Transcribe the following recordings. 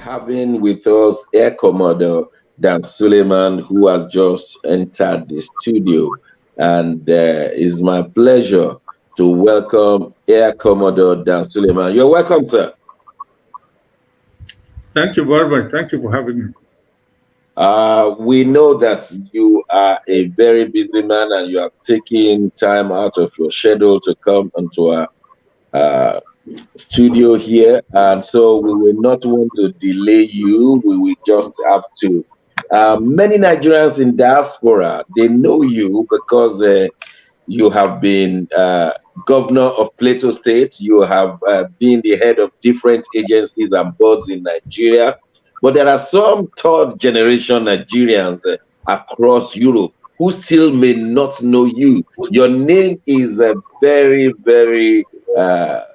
having with us Air Commodore Dan Suleiman, who has just entered the studio. And it's my pleasure to welcome Air Commodore Dan Suleiman. You're welcome, sir. Thank you very much. Thank you for having me. We know that you are a very busy man and you have taken time out of your schedule to come into our uh, studio here. And so we will not want to delay you. We will just have to. Many Nigerians in diaspora, they know you because you have been governor of Plateau State. You have been the head of different agencies and boards in Nigeria. But there are some third generation Nigerians across Europe who still may not know you. Your name is very, very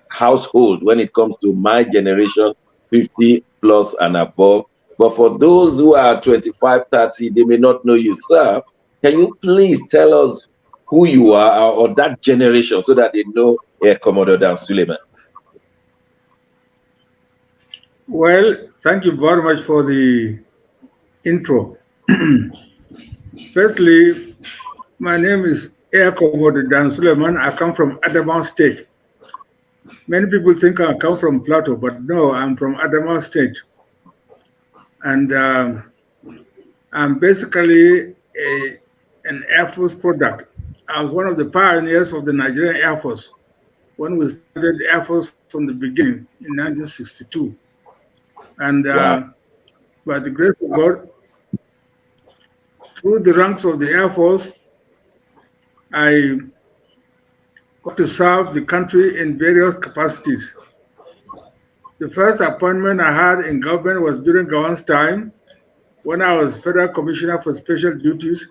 household when it comes to my generation, 50 plus and above. But for those who are 25, 30, they may not know you, sir. Can you please tell us who you are or that generation so that they know Commodore Dan Suleiman? Well, thank you very much for the intro. Firstly, my name is Air Commodore Dan Suleiman. I come from Adamawa State. Many people think I come from Plateau, but no, I'm from Adamawa State. And I'm basically an Air Force product. I was one of the pioneers of the Nigerian Air Force when we started the Air Force from the beginning in 1962. And by the grace of God, through the ranks of the Air Force, I got to serve the country in various capacities. The first appointment I had in government was during Gawan's time, when I was Federal Commissioner for Special Duties.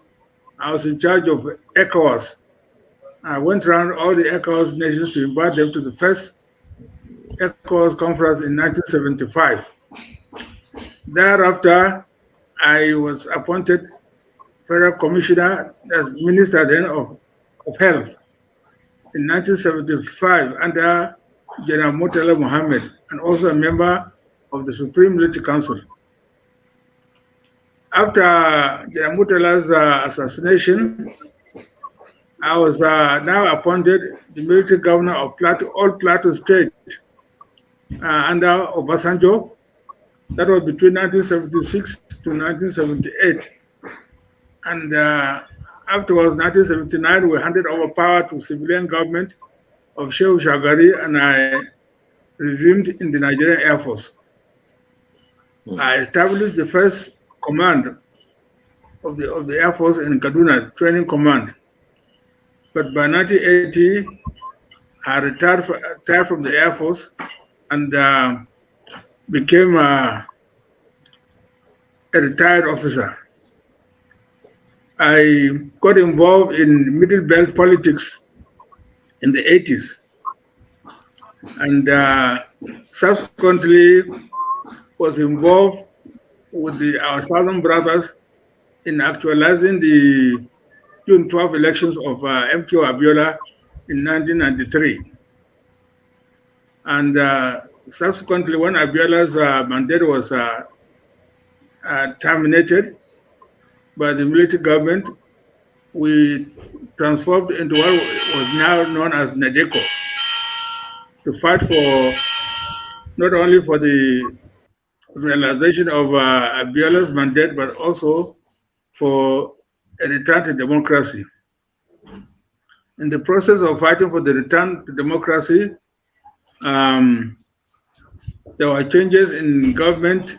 I was in charge of ECOWAS. I went around all the ECOWAS nations to invite them to the first ECOWAS conference in 1975. Thereafter, I was appointed Federal Commissioner as Minister then of Health in 1975 under General Murtala Mohammed, and also a member of the Supreme Military Council. After General Murtala's assassination, I was now appointed the military governor of all Plateau State under Obasanjo. That was between 1976 to 1978. And afterwards, 1979, we handed over power to civilian government of Shehu Shagari, and I resumed in the Nigerian Air Force. I established the first command of the Air Force in Kaduna, Training Command. But by 1980, I retired from the Air Force and became a retired officer. I got involved in Middle Belt politics in the 80s, and subsequently was involved with our Southern brothers in actualizing the June 12 elections of MKO Abiola in 1993. And subsequently, when Abiola's mandate was terminated by the military government, we transformed into what was now known as NADECO to fight for not only for the realization of Abiola's mandate, but also for a return to democracy. In the process of fighting for the return to democracy, there were changes in government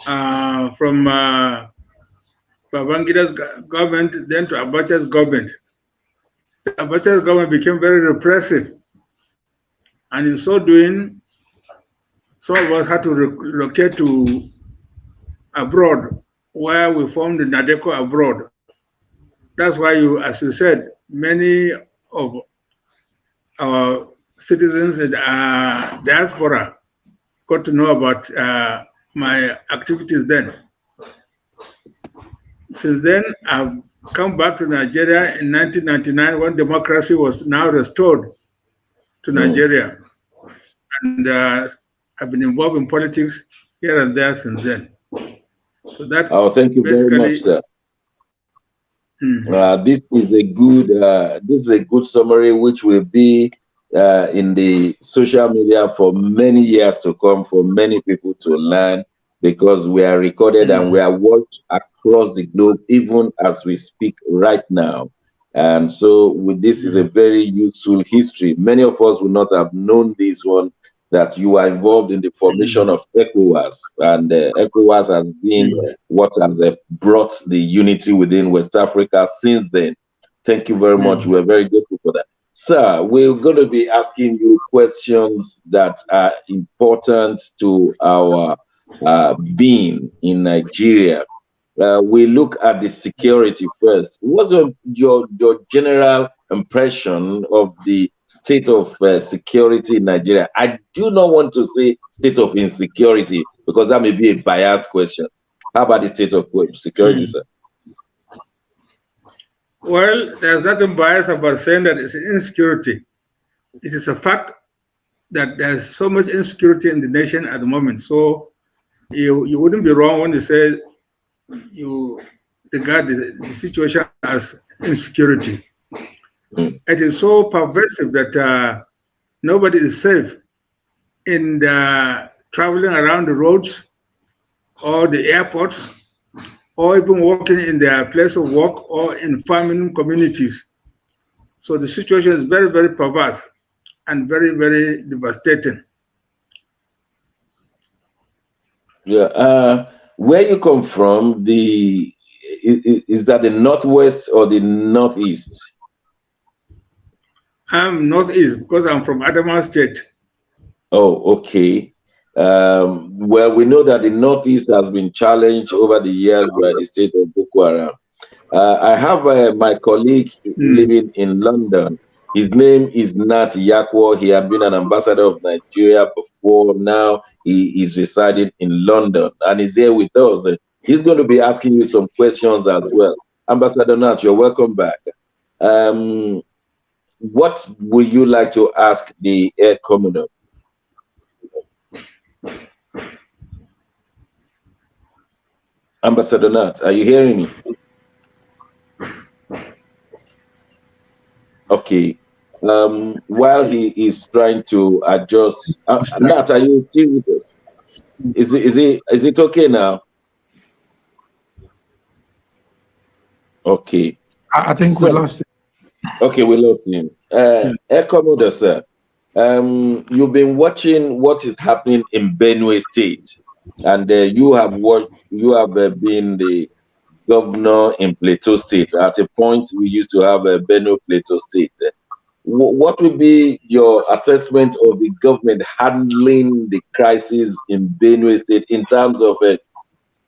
from Babangida's government, then to Abacha's government. Abacha's government became very repressive, and in so doing, some of us had to relocate to abroad, where we formed the NADECO abroad. That's why as you said, many of our citizens in diaspora got to know about my activities then. Since then, I've come back to Nigeria in 1999 when democracy was now restored to Nigeria. And I've been involved in politics here and there since then. So that Oh, thank you very much, basically. sir. Mhm. This is a good summary, which will be in the social media for many years to come, for many people to learn, because we are recorded and we Mhm. are watched across the globe, even as we speak right now. And so, this is a Mhm. very useful history. Many of us would not have known this one, that you are involved in the formation Mhm. of ECOWAS, and ECOWAS has been Mhm. what has brought the unity within West Africa since then. Thank you very much. Mhm. We're very grateful for that. Sir, we're going to be asking you questions that are important to our being in Nigeria. We look at the security first. What's your general impression of the state of security in Nigeria? I do not want to say state of insecurity because that may be a biased question. How about the state of security, Mhm. sir? Well, there's nothing biased about saying that it's insecurity. It is a fact that there's so much insecurity in the nation at the moment. So you wouldn't be wrong when you say you regard the situation as insecurity. Mm. It is so pervasive that nobody is safe in traveling around the roads or the airports or even working in their place of work or in farming communities. So the situation is very, very perverse and very, very devastating. Yeah. Where you come from, is that the northwest or the northeast? I'm northeast because I'm from Adamawa State. Oh, okay. Well, we know that the Northeast has been challenged over the years by the state of Boko Haram. I have my colleague Hmm. living in London. His name is Nat Yakwo. He had been an ambassador of Nigeria before. Now he is residing in London and he's here with us. He's going to be asking you some questions as well. Ambassador Nat, you're welcome back. Um, what would you like to ask the Air Commodore? Ambassador Nat, are you hearing me? Okay. While he is trying to adjust, Nat, are you still with us? Is it okay now? Okay. I think we So, lost it. okay, we lost him. Yeah. Air Commodore, sir. You've been watching what is happening in Benue State, and you have been the governor in Plateau State. At a point, we used to have a Benue Plateau State. What would be your assessment of the government handling the crisis in Benue State in terms of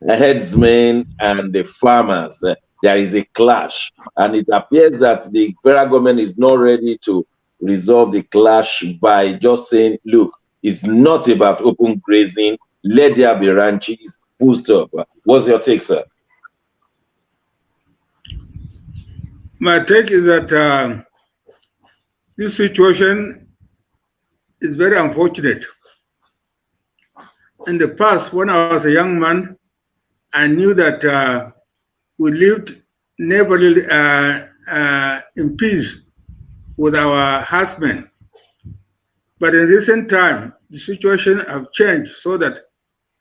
headsmen and the farmers? There is a clash, and it appears that the federal government is not ready to resolve the clash by just saying, look, it's not about open grazing, let there be ranches, full stop. What's your take, sir? My take is that this situation is very unfortunate. In the past, when I was a young man, I knew that we lived neighborly in peace with our herdsmen. But in recent time, the situation have changed so that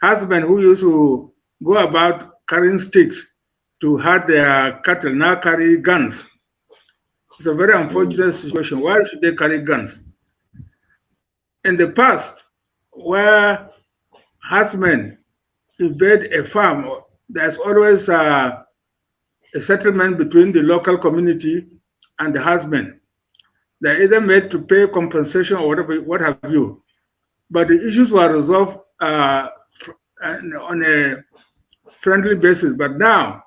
herdsmen who used to go about carrying sticks to herd their cattle now carry guns. It's a very Mm, unfortunate situation. Why should they carry guns? In the past, where herdsmen invade a farm, there's always a settlement between the local community and the herdsmen. They're either made to pay compensation or whatever, what have you. But the issues were resolved on a friendly basis. But now,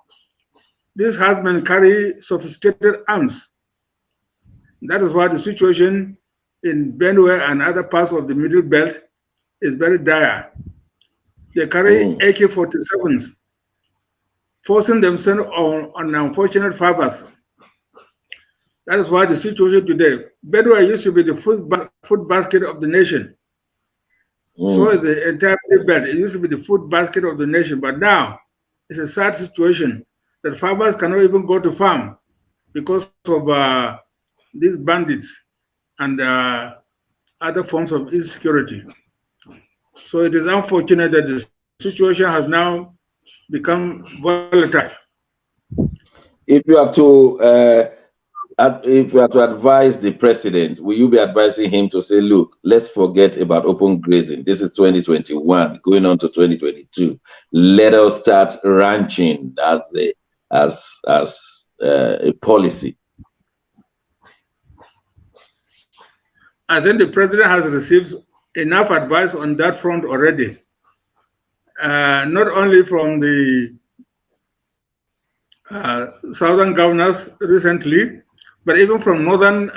these herdsmen carry sophisticated arms. That is why the situation in Benue and other parts of the Middle Belt is very dire. They carry mm. AK-47s, forcing themselves on unfortunate farmers. That is why the situation today, Benue used to be the food basket of the nation. So is the entire belt. It used to be the food basket of the nation, but now it's a sad situation that farmers cannot even go to farm because of these bandits and other forms of insecurity. So it is unfortunate that the situation has now become volatile. If you are to if you are to advise the president, will you be advising him to say, look, let's forget about open grazing. This is 2021, going on to 2022. Let us start ranching as a policy. I think the president has received enough advice on that front already. Not only from the southern governors recently, but even from northern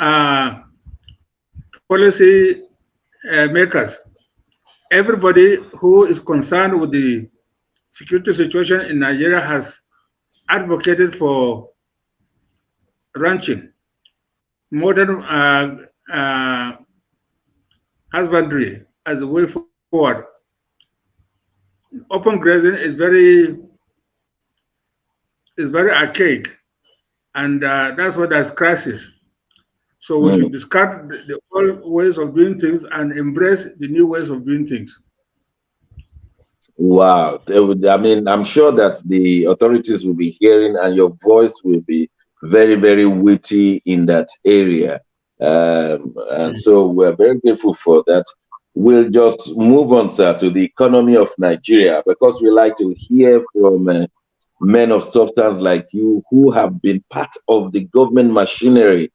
policy makers. Everybody who is concerned with the security situation in Nigeria has advocated for ranching, modern husbandry as a way forward. Open grazing is very archaic, and that's what has crashes. So we should discard the old ways of doing things and embrace the new ways of doing things. Wow. I mean, I'm sure that the authorities will be hearing and your voice will be very, very witty in that area. And so we're very grateful for that. We'll just move on, sir, to the economy of Nigeria, because we like to hear from men of substance like you who have been part of the government machinery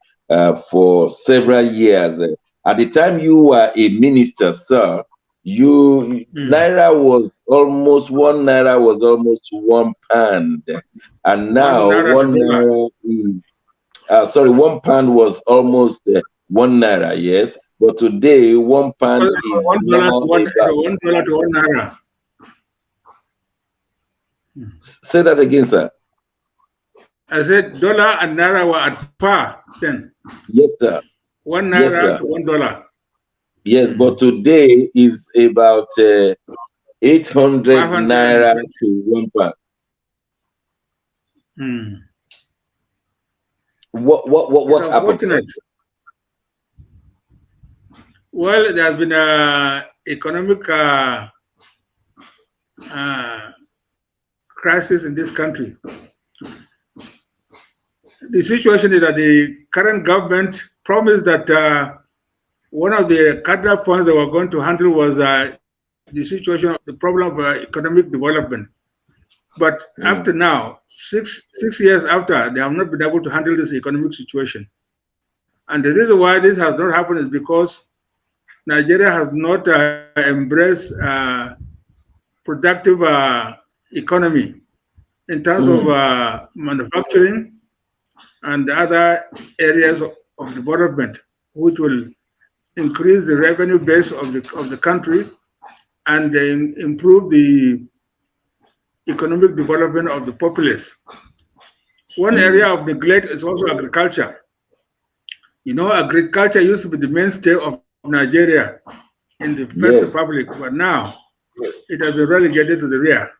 for several years. At the time you were a minister, sir, naira was almost £1, and now £1 was almost £1. Yes, but today £1 is $1 to £1. Say that again, sir. I said dollar and naira were at par then. Yes, sir. $1 to $1. Yes, but today is about 800 naira to £1. What happened? Well, there has been an economic crisis in this country. The situation is that the current government promised that one of the cardinal points they were going to handle was the situation, the problem of economic development. But after now, six years after, they have not been able to handle this economic situation. And the reason why this has not happened is because Nigeria has not embraced productive economy in terms of manufacturing and other areas of development, which will increase the revenue base of the country and improve the economic development of the populace. One area of neglect is also agriculture. You know, agriculture used to be the mainstay of Nigeria in the First Republic, but now it has been relegated to the rear,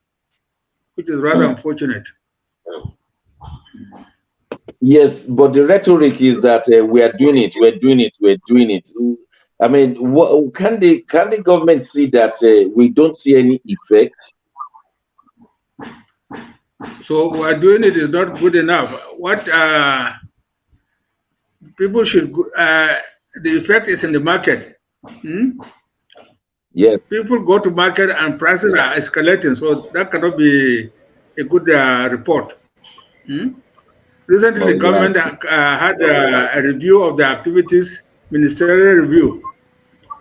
which is rather unfortunate. Yes, but the rhetoric is that we are doing it, we're doing it. I mean, can the government see that we don't see any effect? So we're doing it is not good enough. What people should, the effect is in the market. Yes. People go to market and prices are escalating, so that cannot be a good report. Recently, the government had a review of the activities, ministerial review.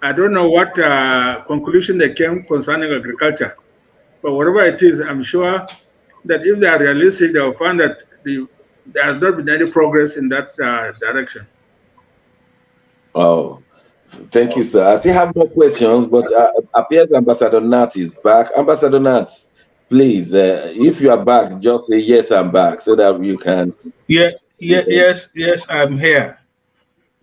I don't know what conclusion they came concerning agriculture, but whatever it is, I'm sure that if they are realistic, they will find that there has not been any progress in that direction. Oh, thank you, sir. I still have more questions, but appears Ambassador Nat is back. Ambassador Nat, please, if you are back, just say yes, I'm back, so that you can. Yes, I'm here.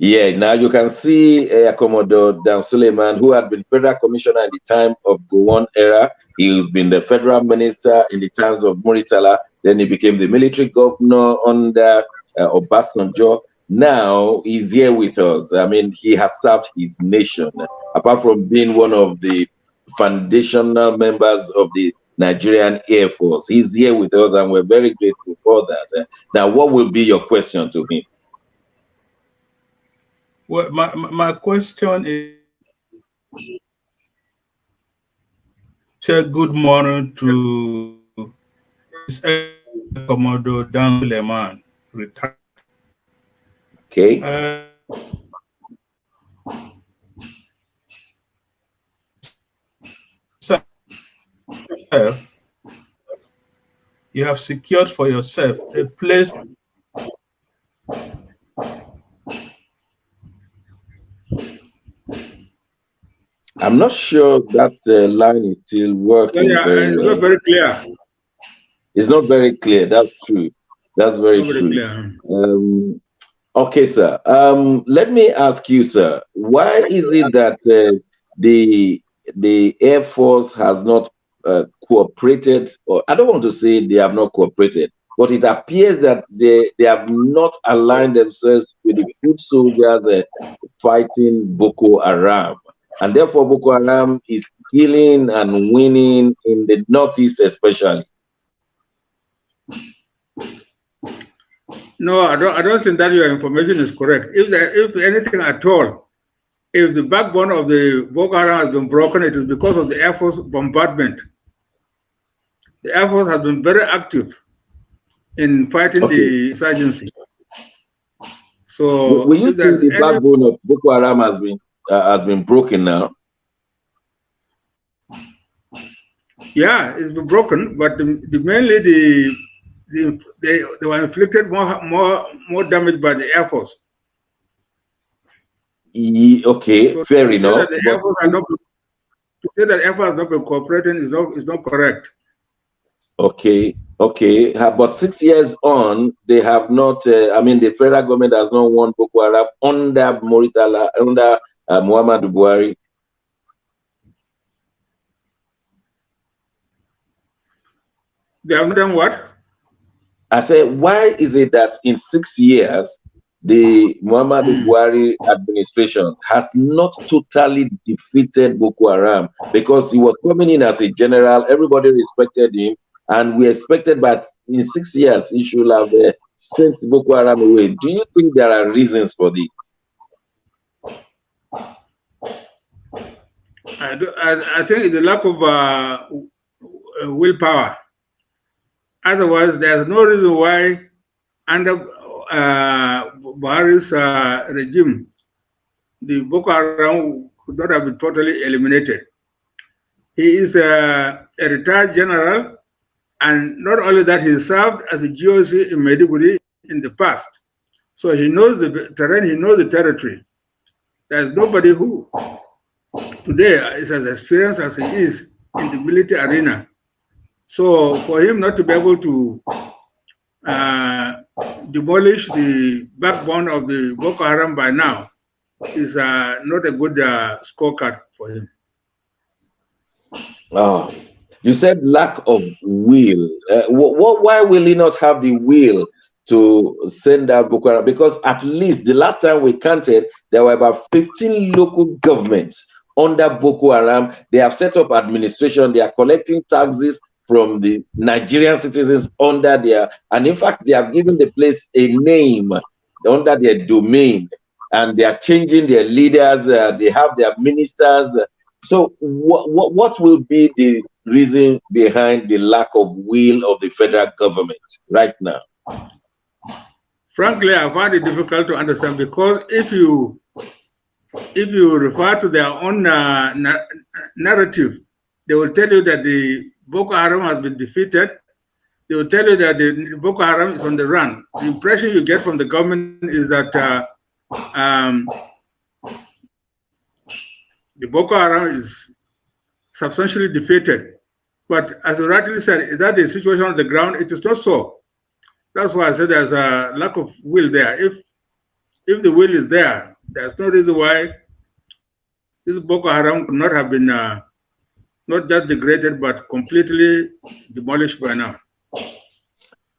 Yeah, now you can see Commodore Dan Suleiman, who had been federal commissioner in the time of Gowon era. He's been the federal minister in the times of Muritala. Then he became the military governor under Obasanjo. Now he's here with us. I mean, he has served his nation. Apart from being one of the foundational members of the Nigerian Air Force, he's here with us, and we're very grateful for that. Now, what will be your question to him? Well, my question is, say good morning to Commodore Dan Suleiman, retired. Okay. You have secured for yourself a place. I'm not sure that line is still working very well. It's not very clear. It's not very clear. That's true. That's very true. Okay, sir. Let me ask you, sir. Why is it that the Air Force has not cooperated? Or I don't want to say they have not cooperated, but it appears that they have not aligned themselves with the good soldiers fighting Boko Haram. And therefore, Boko Haram is killing and winning in the Northeast especially. No, I don't think that your information is correct. If anything at all, if the backbone of the Boko Haram has been broken, it is because of the Air Force bombardment. The Air Force has been very active in fighting the insurgency. So, will you think the backbone of Boko Haram has been broken now? Yeah, it's been broken, but mainly they were inflicted more damage by the Air Force. Okay, so fair enough. To say that Air Force has not been cooperating is not correct. Okay, but 6 years on, they have not. I mean, the federal government has not won Boko Haram under Muritala, under Muhammadu Buhari. They have done what? I said, why is it that in 6 years, the Muhammadu Buhari administration has not totally defeated Boko Haram? Because he was coming in as a general, everybody respected him, and we expected that in 6 years, he should have sent Boko Haram away. Do you think there are reasons for this? I think it's the lack of willpower. Otherwise, there's no reason why under Buhari's regime, the Boko Haram could not have been totally eliminated. He is a retired general, and not only that, he served as a GOC in Maiduguri in the past. So he knows the terrain, he knows the territory. There's nobody who today is as experienced as he is in the military arena. So for him not to be able to demolish the backbone of the Boko Haram by now is not a good scorecard for him. Oh, you said lack of will. Why will he not have the will to send out Boko Haram? Because at least the last time we counted, there were about 15 local governments under Boko Haram. They have set up administration. They are collecting taxes from the Nigerian citizens under their, and in fact, they have given the place a name under their domain, and they are changing their leaders. They have their ministers. So what will be the reason behind the lack of will of the federal government right now? Frankly, I find it difficult to understand, because if you refer to their own narrative, they will tell you that the Boko Haram has been defeated. They will tell you that the Boko Haram is on the run. The impression you get from the government is that the Boko Haram is substantially defeated. But as you rightly said, is that the situation on the ground? It is not so. That's why I said there's a lack of will there. If the will is there, There's no reason why this Boko Haram could not have been not just degraded, but completely demolished by now.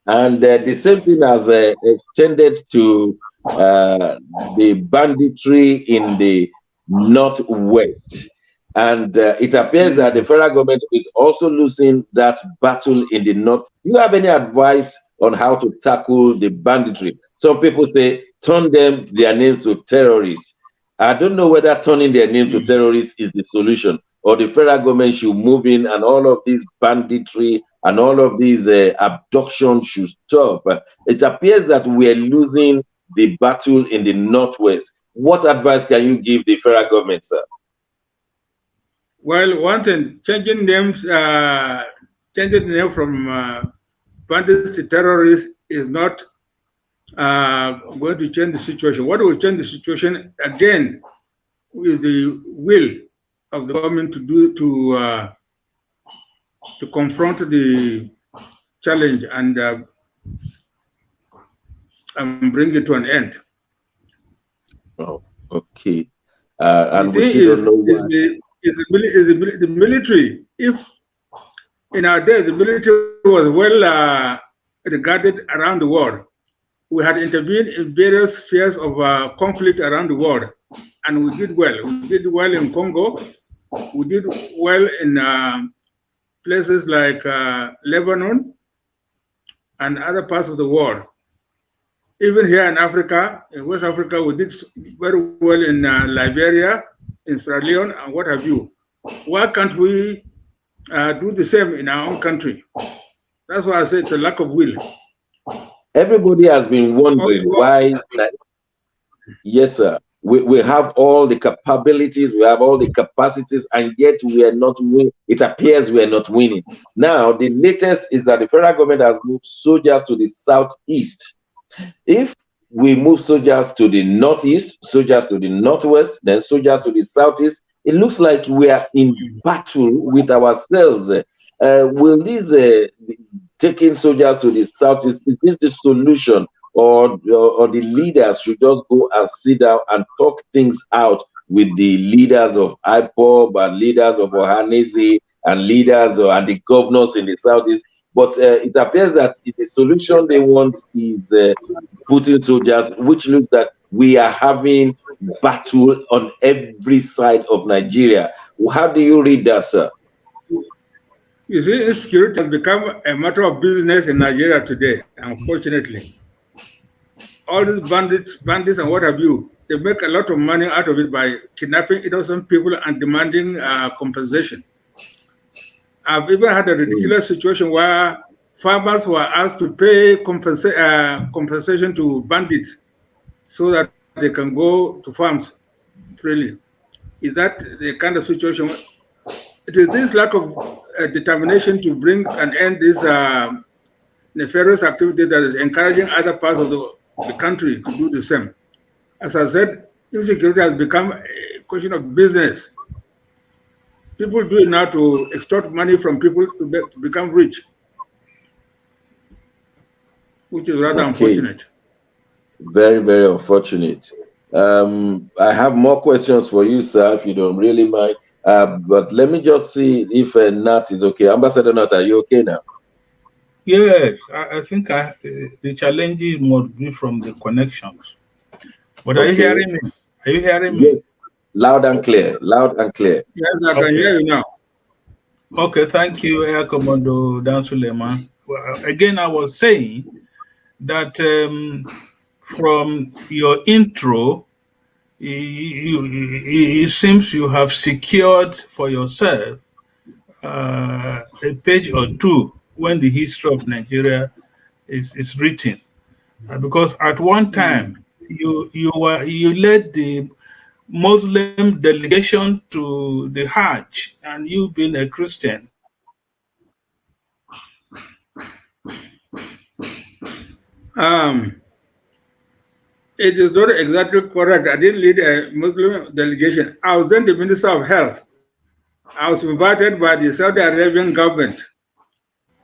And the same thing has extended to the banditry in the northwest. And it appears that the federal government is also losing that battle in the north. Do you have any advice on how to tackle the banditry? Some people say turn their names to terrorists. I don't know whether turning their name to terrorists is the solution, or the federal government should move in and all of this banditry and all of these abductions should stop. It appears that we are losing the battle in the northwest. What advice can you give the federal government, sir? Well, one thing, changing the name from bandits to terrorists is not going to change the situation. What will change the situation again is the will of the government to confront the challenge and bring it to an end. Oh, okay. And we still don't know why. The military. If in our days the military was well regarded around the world, we had intervened in various spheres of conflict around the world, and we did well. We did well in Congo. We did well in places like Lebanon and other parts of the world. Even here in Africa, in West Africa, we did very well in Liberia, in Sierra Leone, and what have you. Why can't we do the same in our own country? That's why I say it's a lack of will. Everybody has been wondering why. Yes, sir. We have all the capabilities, we have all the capacities, and yet we are not winning. It appears we are not winning. Now, the latest is that the federal government has moved soldiers to the southeast. If we move soldiers to the northeast, soldiers to the northwest, then soldiers to the southeast, it looks like we are in battle with ourselves. Will these taking soldiers to the southeast, is this the solution? Or the leaders should just go and sit down and talk things out with the leaders of IPOB and leaders of Ohanese and leaders and the governors in the southeast? But it appears that the solution they want is putting soldiers, which looks that we are having battle on every side of Nigeria. How do you read that, sir? You see, insecurity has become a matter of business in Nigeria today, unfortunately. All these bandits and what have you, they make a lot of money out of it by kidnapping innocent people and demanding compensation. I've even had a ridiculous situation where farmers were asked to pay compensation to bandits so that they can go to farms freely. Is that the kind of situation? It is this lack of determination to bring an end to this nefarious activity that is encouraging other parts of the country to do the same. As I said, insecurity has become a question of business. People do it now to extort money from people to become rich, which is rather unfortunate. Very, very unfortunate. I have more questions for you, sir, if you don't really mind. But let me just see if Nat is okay. Ambassador Nat, are you okay now? Yes, I think the challenges must be from the connections. But are you hearing me? Are you hearing me? Yes. Loud and clear. Loud and clear. Yes, I can hear you now. Okay, thank you, Air Commodore Dan Suleiman. Well, again, I was saying that from your intro, it seems you have secured for yourself a page or two when the history of Nigeria is written, because at one time you led the Muslim delegation to the Hajj, and you being a Christian. It is not exactly correct. I didn't lead a Muslim delegation. I was then the Minister of Health. I was invited by the Saudi Arabian government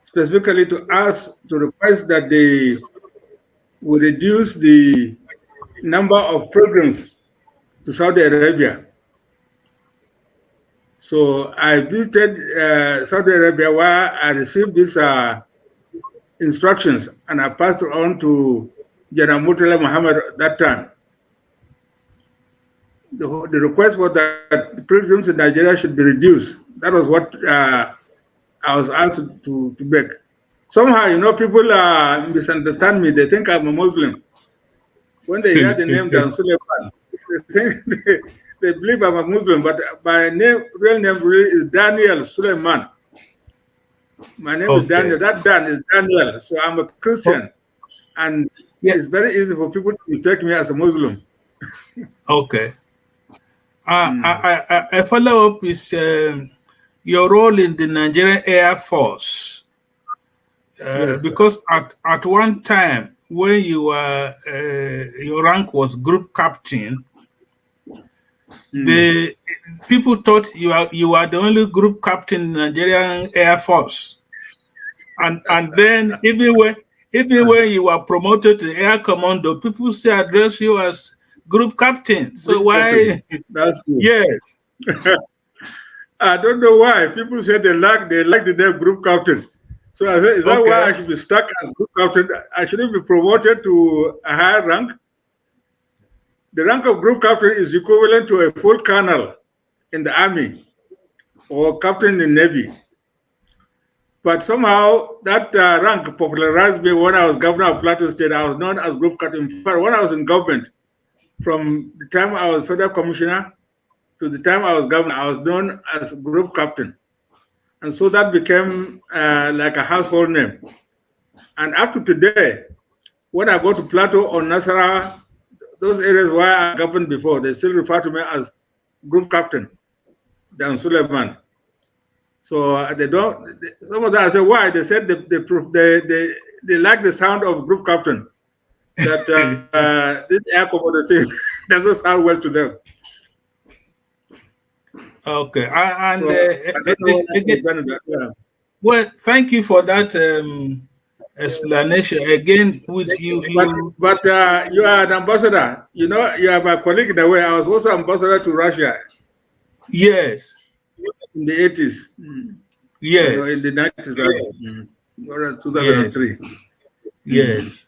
specifically to ask to request that they would reduce the number of pilgrims to Saudi Arabia. So I visited Saudi Arabia where I received these instructions and I passed it on to General Murtala Muhammad at that time. The request was that the pilgrims in Nigeria should be reduced. That was what I was asked to make. Somehow, people misunderstand me. They think I'm a Muslim. When they hear the name Dan Suleiman, they believe I'm a Muslim, but my real name really is Daniel Suleiman. My name is Daniel. That Dan is Daniel. So I'm a Christian. And it's very easy for people to mistake me as a Muslim. Okay. A follow-up is your role in the Nigerian Air Force. Yes, because at one time, when you were, your rank was group captain, the people thought you are the only group captain in the Nigerian Air Force. And then even when you were promoted to Air Commando, people still address you as group captain. So why? That's true. Yes. I don't know why. People say they like the name group captain. So I said, is that why I should be stuck as group captain? I shouldn't be promoted to a higher rank. The rank of group captain is equivalent to a full colonel in the army or captain in the navy. But somehow that rank popularized me when I was governor of Plateau State. I was known as group captain. In fact, when I was in government, from the time I was federal commissioner to the time I was governor, I was known as group captain. And so that became like a household name. And up to today, when I go to Plateau or Nasarawa, those areas where I governed before, they still refer to me as group captain, Dan Suleiman. So they don't, some of them I said, why? They said they like the sound of group captain. That this air Commodore thing doesn't sound well to them. Okay, and well, thank you for that explanation. Again, with you, but you are an ambassador. You are my colleague in a way. I was also ambassador to Russia. Yes. In the 80s. Yes. In the 90s, 2003. Yes.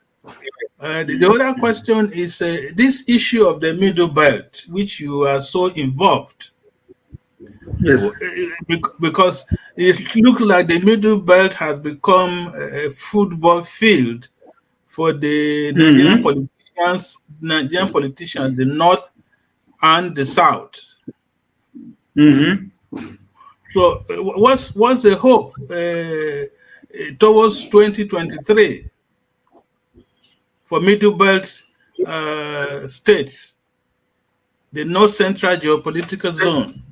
The other question is this issue of the Middle Belt, which you are so involved. Yes. Because it looks like the Middle Belt has become a football field for the Nigerian politicians, the North and the South. So what's the hope towards 2023 for Middle Belt states, the North Central geopolitical zone?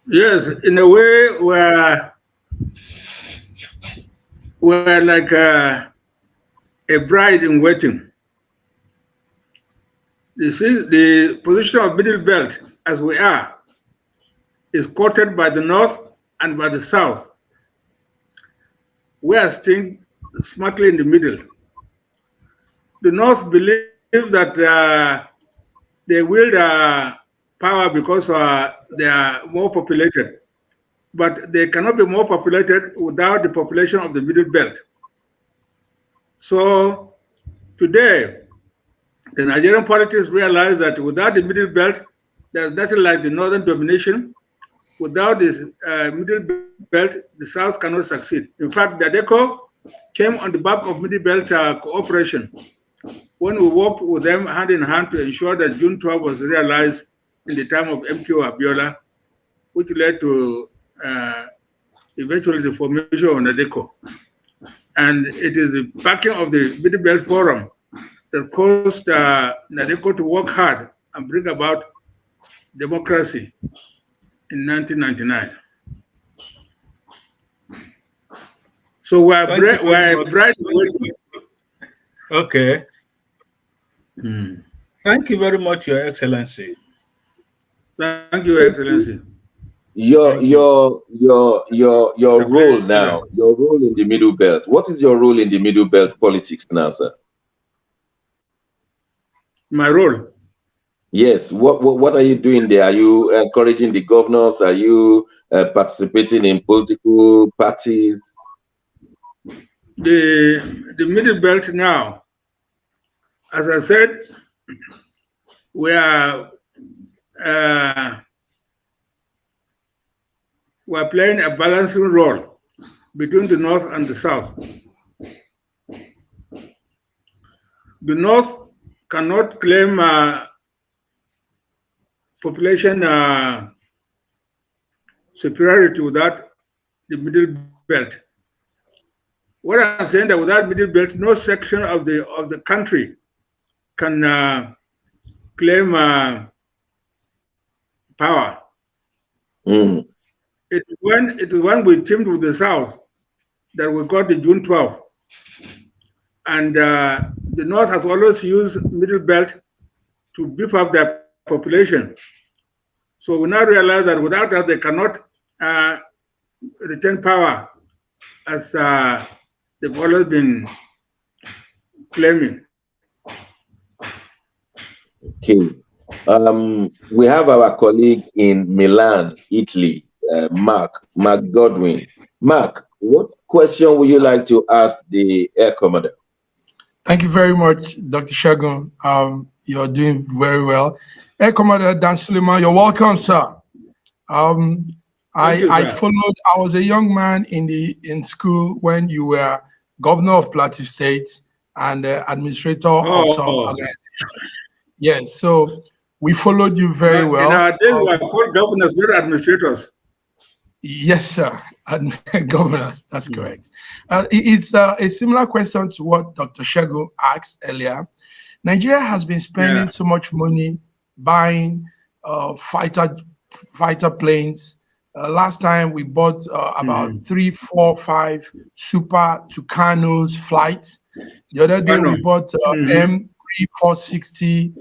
Yes, in a way, we're like a bride in waiting. This is the position of Middle Belt as we are, is courted by the North and by the South. We are staying smartly in the middle. The North believes that they wield power because they are more populated, but they cannot be more populated without the population of the Middle Belt. So today, the Nigerian politics realize that without the Middle Belt, there's nothing like the Northern domination. Without this Middle Belt, the South cannot succeed. In fact, the ADECO came on the back of Middle Belt cooperation when we worked with them hand in hand to ensure that June 12 was realized in the time of MQ Abiola, which led to eventually the formation of NADECO. And it is the backing of the Middle Belt Forum that caused NADECO to work hard and bring about democracy in 1999. So we're bright. Okay. Thank you very much, Your Excellency. Thank you, Your Excellency. Your role now, your role in the Middle Belt. What is your role in the Middle Belt politics now, sir? My role? Yes. What are you doing there? Are you encouraging the governors? Are you participating in political parties? The middle belt now, as I said, we are uh, we're playing a balancing role between the north and the south. The north cannot claim population superiority without the middle belt. What I'm saying that without middle belt, no section of the country can claim power. Mm. It is when we teamed with the South that we got the June 12th. And the North has always used middle belt to beef up their population. So we now realize that without that, they cannot retain power as they've always been claiming. Okay. We have our colleague in Milan, Italy, Mark Godwin. Mark, what question would you like to ask the Air Commodore? Thank you very much, Dr. Shagun. You're doing very well. Air Commodore Dan Suleiman, you're welcome, sir. I followed. I was a young man in school when you were governor of Plateau State and administrator of some organizations. Yes, so we followed you very well. In our days, we are called governors, not administrators. Yes, sir. Governors, that's correct. It's a similar question to what Dr. Shego asked earlier. Nigeria has been spending so much money buying fighter planes. Last time we bought about 3, 4, 5 Super Tucanos flights. The other day we bought M3460,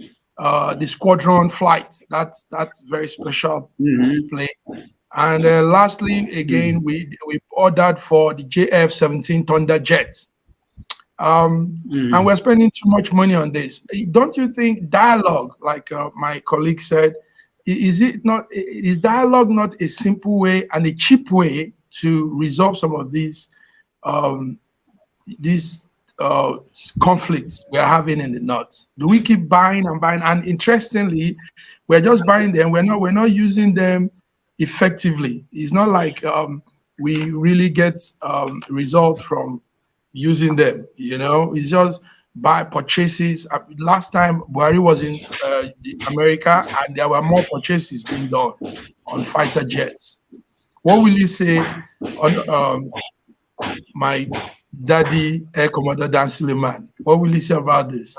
the Squadron flight. That's very special plane. And lastly, again, we ordered for the JF-17 Thunder jets. And we're spending too much money on this. Don't you think dialogue, like my colleague said, is dialogue not a simple way and a cheap way to resolve some of these conflicts we're having in the north? Do we keep buying and buying? And interestingly, we're just buying them. We're not using them effectively. It's not like we really get results from using them. It's just by purchases. Last time Buhari was in America, and there were more purchases being done on fighter jets. What will you say on my daddy, Air Commodore Dan Suleiman? What will you say about this?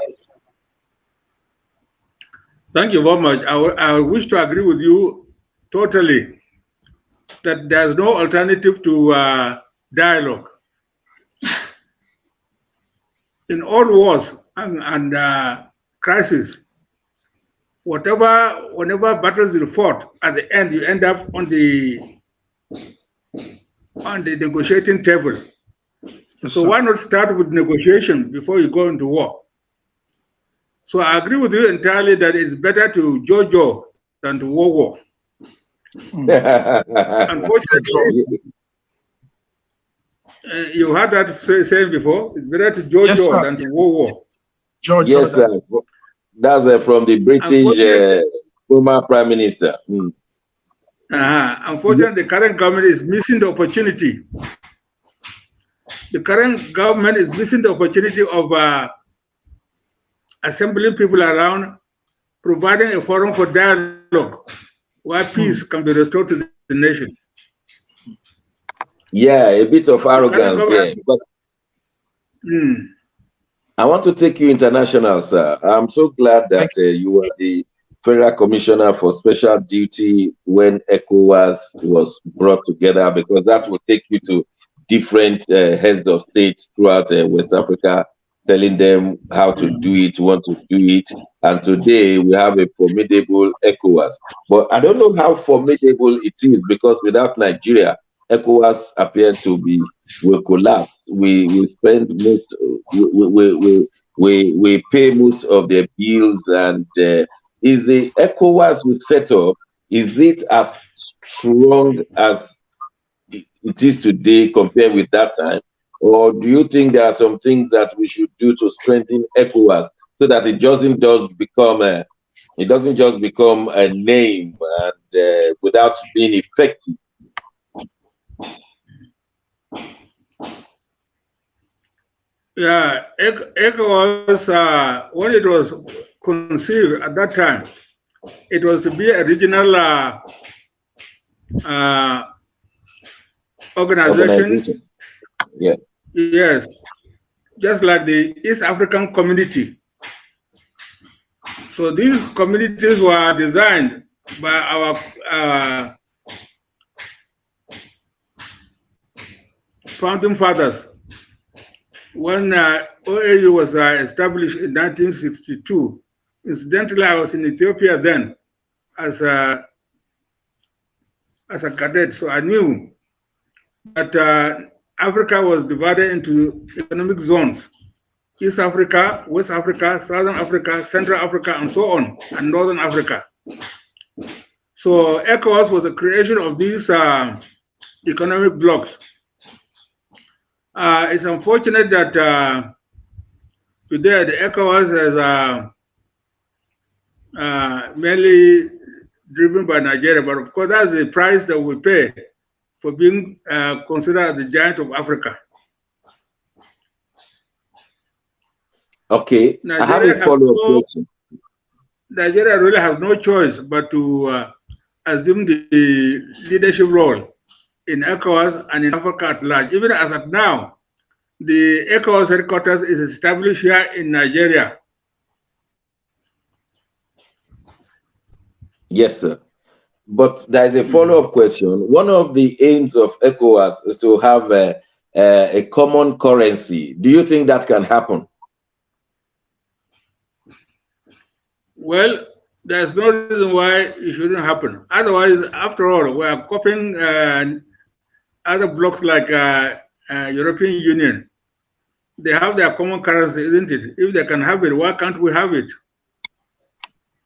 Thank you very much. I wish to agree with you totally that there's no alternative to dialogue. In all wars and crises, whenever battles are fought, at the end you end up on the negotiating table. Yes, so why not start with negotiation before you go into war? So I agree with you entirely that it's better to jojo than to war. Unfortunately, you heard that saying before. It's better to jojo than to war. Yes, sir. That's from the British former Prime Minister. Unfortunately, the current government is missing the opportunity. The current government is missing the opportunity of assembling people around, providing a forum for dialogue where peace can be restored to the nation. Yeah, a bit of arrogance there. But I want to take you international, sir. I'm so glad that you were the Federal Commissioner for Special Duty when ECOWAS was brought together, because that will take you to different heads of states throughout West Africa, telling them how to do it, want to do it. And today we have a formidable ECOWAS. But I don't know how formidable it is, because without Nigeria, ECOWAS appeared to will collapse. We spend most, we pay most of their bills, and is the ECOWAS we set up, is it as strong as it is today compared with that time? Or do you think there are some things that we should do to strengthen ECOWAS so that it doesn't just become a name and without being effective? Yeah, ECOWAS, when it was conceived at that time, it was to be a regional organization. Yeah. Yes, just like the East African Community. So these communities were designed by our founding fathers. When OAU was established in 1962, incidentally, I was in Ethiopia then as a cadet, so I knew that Africa was divided into economic zones: East Africa, West Africa, Southern Africa, Central Africa, and so on, and Northern Africa. So ECOWAS was a creation of these economic blocks. It's unfortunate that today the ECOWAS is mainly driven by Nigeria, but of course that's the price that we pay for being considered the giant of Africa. Okay, I have a follow-up question. Nigeria really has no choice but to assume the leadership role in ECOWAS and in Africa at large. Even as at now, the ECOWAS headquarters is established here in Nigeria. Yes, sir. But there is a follow-up question. One of the aims of ECOWAS is to have a common currency. Do you think that can happen? Well, there's no reason why it shouldn't happen. Otherwise, after all, we are copying other blocks like European Union. They have their common currency, isn't it? If they can have it, why can't we have it?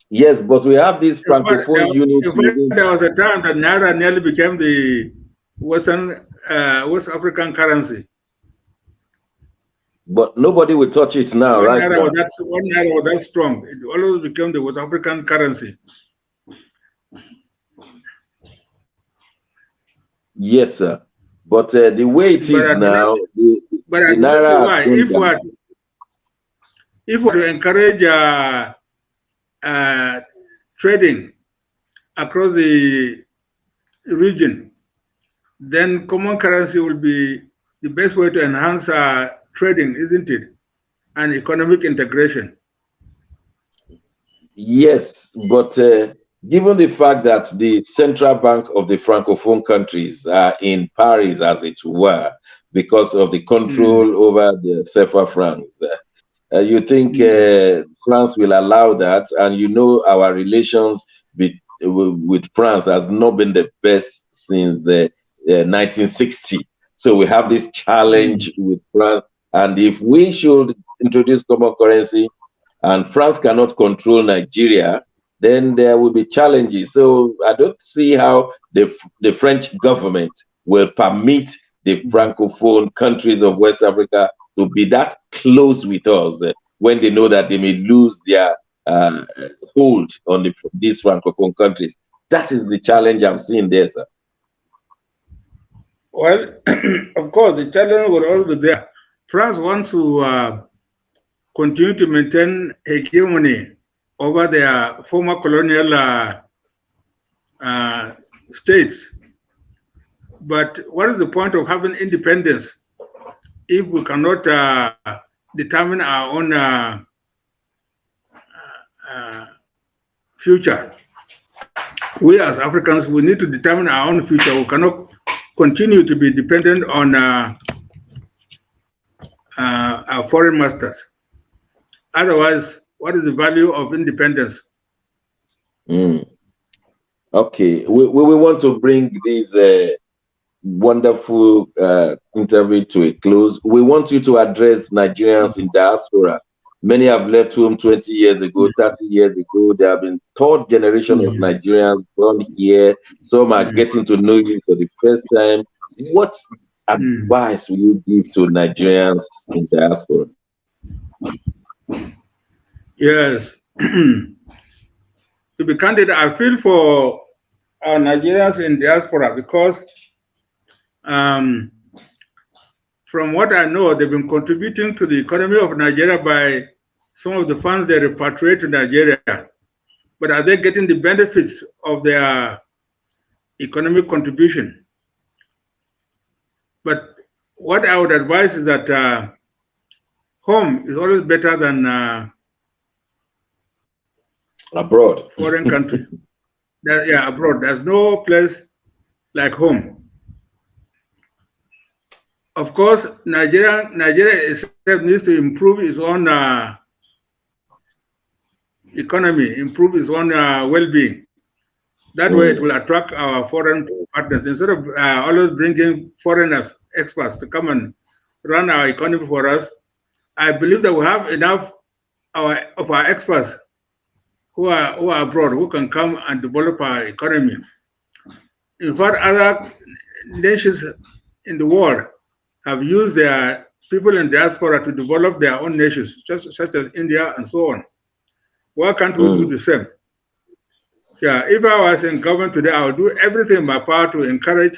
Yes, but we have this francophone unity. There was a time that naira nearly became the West African currency. But nobody will touch it now, right? One naira was that strong. It always became the West African currency. Yes, sir. But the way it is now, the naira. If we encourage trading across the region, then common currency will be the best way to enhance trading, isn't it? And economic integration. Yes, but given the fact that the central bank of the francophone countries are in Paris, as it were, because of the control over the CFA francs, you think France will allow that? And you know our relations with France has not been the best since 1960. So we have this challenge with France. And if we should introduce common currency and France cannot control Nigeria, then there will be challenges. So I don't see how the French government will permit the francophone countries of West Africa to be that close with us when they know that they may lose their hold on these francophone countries. That is the challenge I'm seeing there, sir. Well, of course, the challenge will always be there. France wants to continue to maintain hegemony over their former colonial states. But what is the point of having independence if we cannot determine our own future? We as Africans, we need to determine our own future. We cannot continue to be dependent on our foreign masters. Otherwise, what is the value of independence? Okay, we want to bring this wonderful interview to a close. We want you to address Nigerians in diaspora Many have left home 20 years ago, 30 years ago. There have been third generation of Nigerians born here. Some are getting to know you for the first time. What advice will you give to Nigerians in diaspora? Yes. To be candid, I feel for our Nigerians in diaspora because from what I know, they've been contributing to the economy of Nigeria by some of the funds they repatriate to Nigeria. But are they getting the benefits of their economic contribution? But what I would advise is that home is always better than abroad. Foreign country. Yeah, abroad. There's no place like home. Of course, Nigeria itself needs to improve its own economy, improve its own well-being. That way, it will attract our foreign partners instead of always bringing foreigners, experts to come and run our economy for us. I believe that we have enough of our experts who are abroad, who can come and develop our economy. In fact, other nations in the world have used their people in diaspora to develop their own nations, such as India and so on. Why can't we do the same? Yeah, if I was in government today, I would do everything in my power to encourage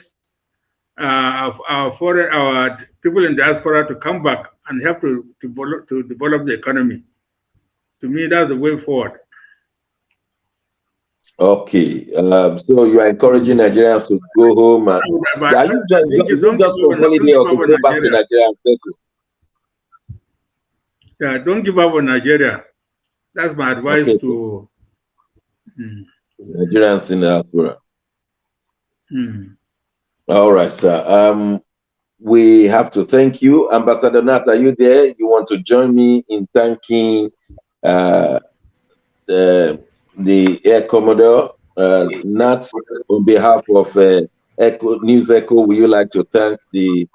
our people in diaspora to come back and help to develop the economy. To me, that's the way forward. Okay, so you are encouraging Nigerians to go home and are you just for holiday or to go back to Nigeria and settle? Yeah, don't give up on Nigeria. That's my advice to Nigerians in diaspora. All right, sir. We have to thank you. Ambassador Nat, are you there? You want to join me in thanking the Air Commodore Nat, on behalf of News Echo? Would you like to thank the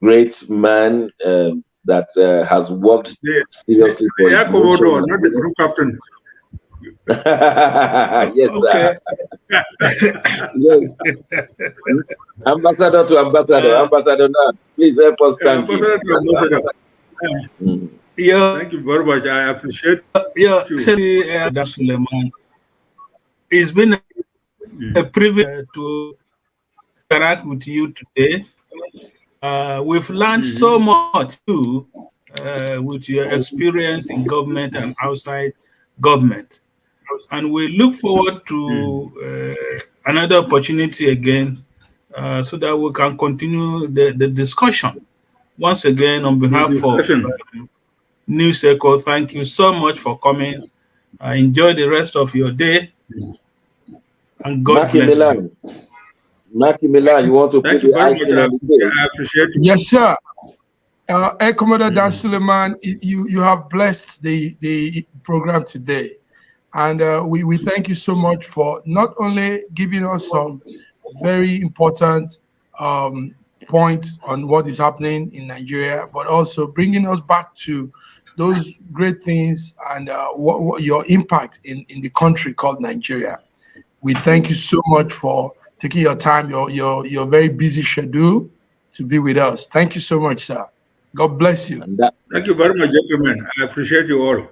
great man that has worked seriously for the Air Commodore, not the group captain? Yes, sir. Yes. Ambassador to ambassador, Ambassador Nat, please help us thank Ambassador to ambassador. Yeah, thank you very much. I appreciate Dan Suleiman. It's been a privilege to interact with you today. We've learned so much too with your experience in government and outside government. And we look forward to another opportunity again so that we can continue the discussion. Once again, on behalf of News Echo, thank you so much for coming. Enjoy the rest of your day. And God bless you. Maki Milan, you want to put the icing on the cake? I appreciate it. Yes, sir. Commodore Dan Suleiman, you have blessed the program today. And we thank you so much for not only giving us some very important points on what is happening in Nigeria, but also bringing us back to those great things and what your impact in the country called Nigeria. We thank you so much for taking your time, your very busy schedule to be with us. Thank you so much, sir. God bless you. Thank you very much, gentlemen. I appreciate you all.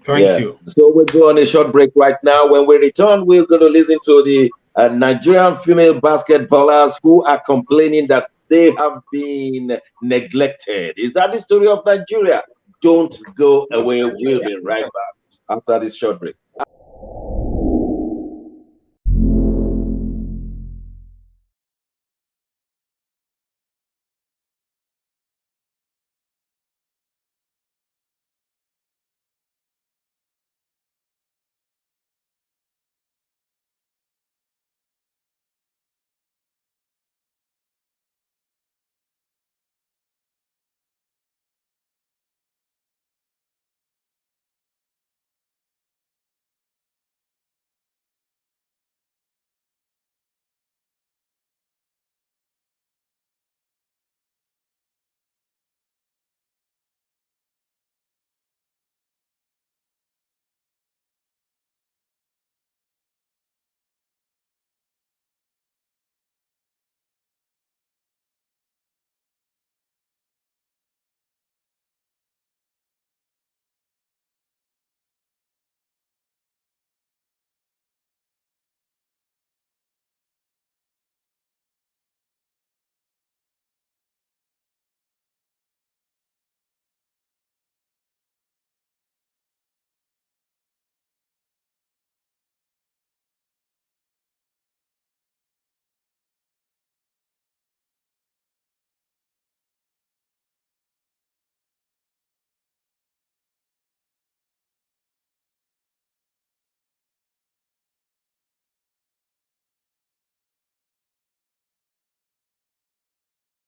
Thank you. So we'll go on a short break right now. When we return, we're going to listen to the Nigerian female basketballers who are complaining that they have been neglected. Is that the story of Nigeria? Don't go away. We'll be right back after this short break.